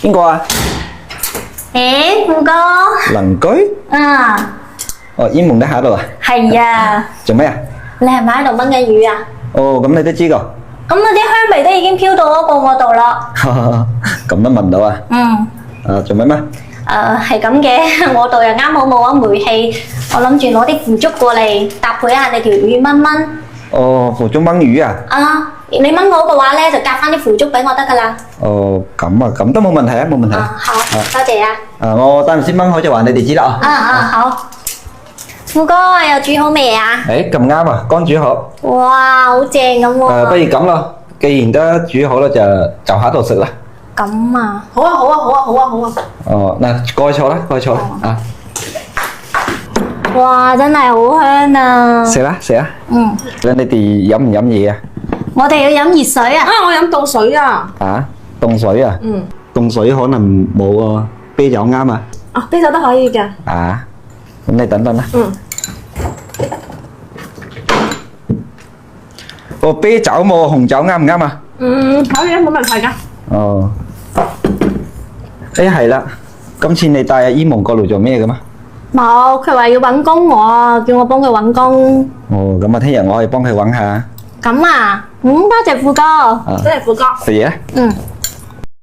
邊個啊？誒，富哥。鄰居？啊，哦，煙夢都喺度啊？係啊。做咩啊？你係咪喺度炆緊魚啊？哦，咁你都知㗎？咁嗰啲香味都已經飄到嗰個我度啦。咁都聞到啊？做咩咩？係咁嘅，我度又啱好冇咗煤氣，我諗住攞啲腐竹過嚟搭配下你條魚炆炆。哦，腐竹炆魚啊？啊，你炆好嘅話咧，就夾翻啲腐竹俾我得噶啦。哦，咁啊，咁都冇問題啊，冇問題。好，多謝啊。我等陣先炆好就話你哋知啦啊。好。富哥又煮好未啊？誒，咁啱啊，剛煮好。哇，好正咁喎。不如咁咯，既然都煮好啦，就喺度食啦。咁啊，好啊，好啊，好啊，好啊，好啊。哦，嗱，過去坐啦，過去坐啦啊！哇，真係好香啊！食啦，食啦。你哋飲唔飲嘢啊？我哋要飲熱水啊！我飲凍水啊。啊，凍水啊？凍水可能冇喎，啤酒啱啊。啊，啤酒都可以㗎。啊，咁你等等啦。哦，啤酒冇，紅酒啱唔啱啊？可以啊，冇問題㗎。哦。誒係啦，今次你帶阿伊蒙過嚟做咩嘅嘛？冇，佢話要揾工喎，叫我幫佢揾工。哦，咁啊，聽日我可以幫佢揾下。咁啊，多謝富哥。真係富哥。食嘢啊！